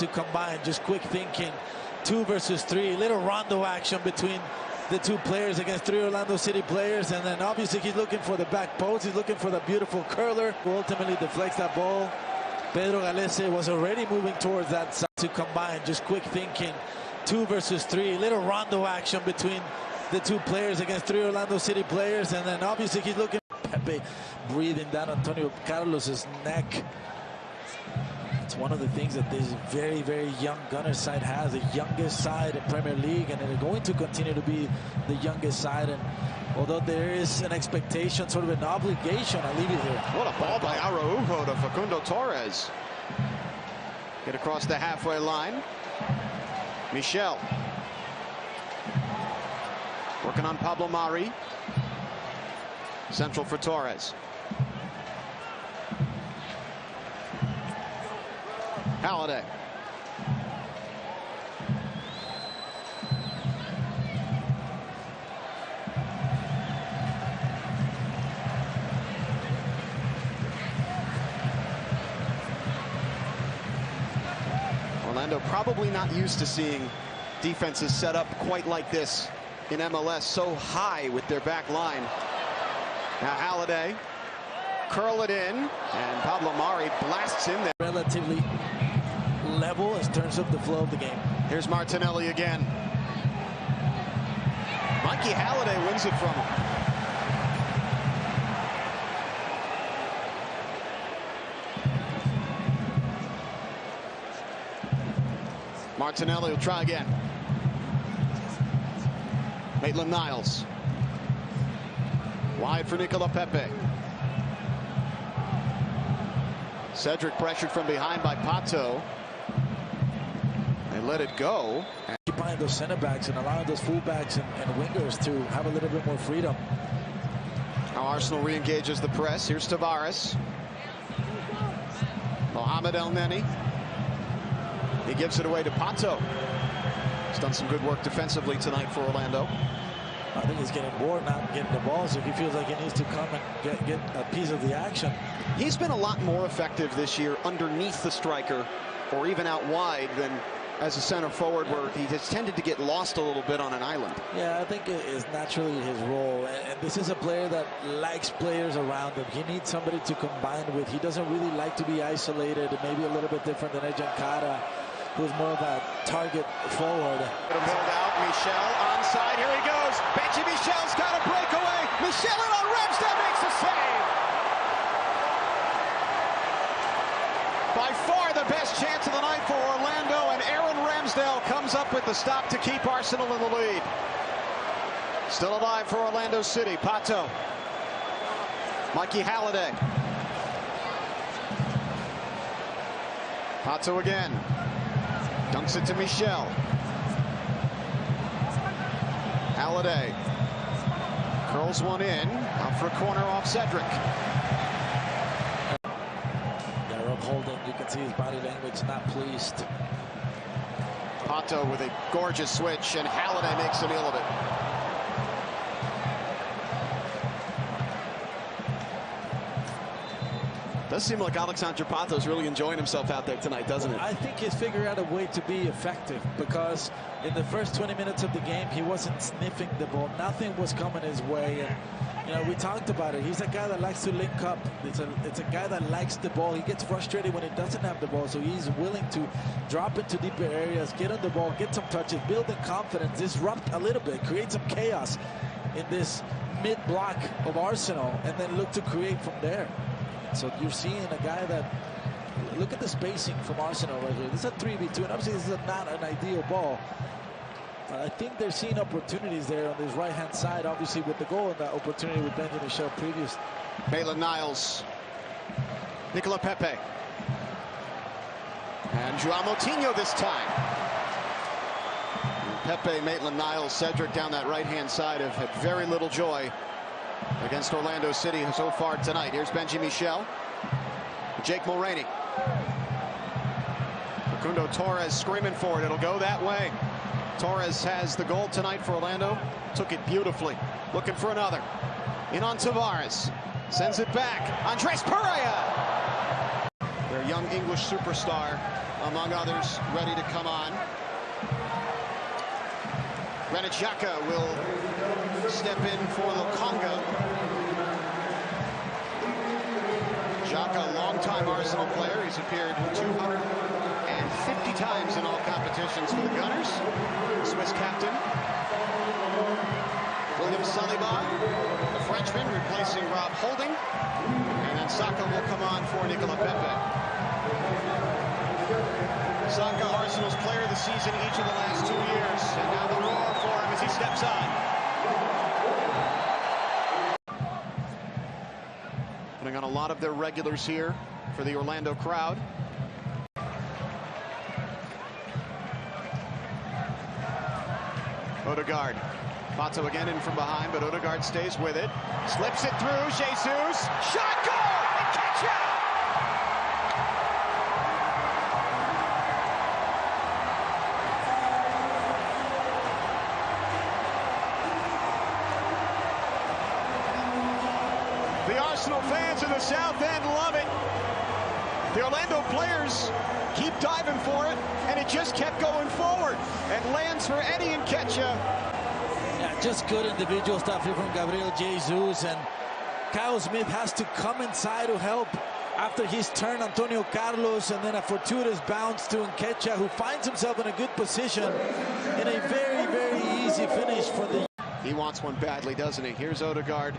to combine, just quick thinking, 2 versus 3, little rondo action between the two players against 3 Orlando City players, and then obviously he's looking for the back post, he's looking for the beautiful curler who ultimately deflects that ball. Pedro Galese was already moving towards that side to combine, just quick thinking, 2 versus 3, little rondo action between the two players against 3 Orlando City players, and then obviously he's looking Pepe breathing down Antonio Carlos's neck. It's one of the things that this very, very young Gunner side has, the youngest side in Premier League, and they're going to continue to be the youngest side. And although there is an expectation, sort of an obligation, I'll leave it here. What a ball by Araujo to Facundo Torres. Get across the halfway line. Michel. Working on Pablo Mari. Central for Torres. Halliday. Orlando probably not used to seeing defenses set up quite like this in MLS, so high with their back line. Now Halliday, curl it in, and Pablo Mari blasts in there. Relatively level as turns up the flow of the game. Here's Martinelli again. Mikey Halliday wins it from him. Martinelli will try again. Maitland-Niles. Wide for Nicola Pepe. Cedric pressured from behind by Pato. They let it go. Occupying those center backs and allowing those fullbacks and wingers to have a little bit more freedom. Now Arsenal re-engages the press. Here's Tavares. Mohamed Elneny. He gives it away to Pato. He's done some good work defensively tonight for Orlando. I think he's getting bored not getting the ball, so he feels like he needs to come and get a piece of the action. He's been a lot more effective this year underneath the striker or even out wide than as a center forward, where he has tended to get lost a little bit on an island. Yeah, I think it is naturally his role, and this is a player that likes players around him. He needs somebody to combine with. He doesn't really like to be isolated, maybe a little bit different than Ejankara, who's more of a target forward. Build out, Michel onside, here he goes. Benji Michel's got a breakaway. Michel in on Ramsdale makes a save. By far the best chance of the night for Orlando, and Aaron Ramsdale comes up with the stop to keep Arsenal in the lead. Still alive for Orlando City. Pato. Mikey Halliday. Pato again. Dunks it to Michel. Halliday curls one in, out for a corner off Cedric. Yeah, Rob Holding, you can see his body language not pleased. Pato with a gorgeous switch, and Halliday makes a meal of it. Does seem like Alexandre Pato's really enjoying himself out there tonight, doesn't it? I think he's figured out a way to be effective, because in the first 20 minutes of the game, he wasn't sniffing the ball. Nothing was coming his way. And, you know, we talked about it. He's a guy that likes to link up. It's a guy that likes the ball. He gets frustrated when he doesn't have the ball, so he's willing to drop into deeper areas, get on the ball, get some touches, building confidence, disrupt a little bit, create some chaos in this mid-block of Arsenal, and then look to create from there. So you're seeing a guy that, look at the spacing from Arsenal right here. This is a 3v2, and obviously this is not an ideal ball. But I think they're seeing opportunities there on this right-hand side, obviously with the goal and that opportunity with Benji Michel previous. Maitland-Niles. Nicola Pepe. And Joao Moutinho this time. And Pepe, Maitland-Niles, Cedric down that right-hand side have had very little joy against Orlando City so far tonight. Here's Benji Michel. Jake Mulroney. Facundo Torres screaming for it. It'll go that way. Torres has the goal tonight for Orlando. Took it beautifully. Looking for another. In on Tavares. Sends it back. Andres Pereira. They're young English superstar, among others, ready to come on. Granit Xhaka will step in for Lokonga. Xhaka, longtime Arsenal player. He's appeared 250 times in all competitions for the Gunners. Swiss captain. William Saliba, the Frenchman, replacing Rob Holding. And then Saka will come on for Nicola Pepe. Saka, Arsenal's player of the season each of the last 2 years. And now the roar for him as he steps on. Putting on a lot of their regulars here for the Orlando crowd. Odegaard. Pato again in from behind, but Odegaard stays with it. Slips it through. Jesus. Shot, goal! And catch it! The Arsenal fans in the South End love it. The Orlando players keep diving for it, and it just kept going forward. And lands for Eddie Nketiah. Yeah, just good individual stuff here from Gabriel Jesus, and Kyle Smith has to come inside to help after his turn, Antonio Carlos, and then a fortuitous bounce to Nketiah, who finds himself in a good position in a very, very easy finish for the... He wants one badly, doesn't he? Here's Odegaard.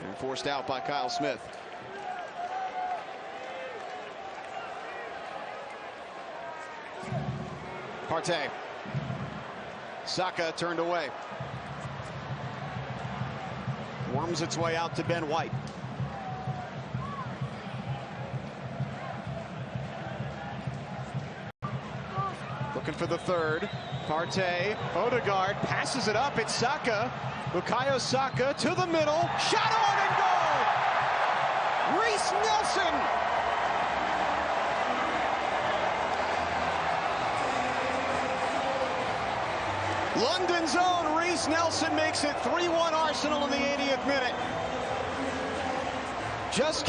And forced out by Kyle Smith. Partey. Saka turned away. Worms its way out to Ben White. Looking for the third. Partey, Odegaard passes it up. It's Saka. Bukayo Saka to the middle. Shot on and goal! Reiss Nelson! London's own Reiss Nelson makes it 3-1 Arsenal in the 80th minute. Just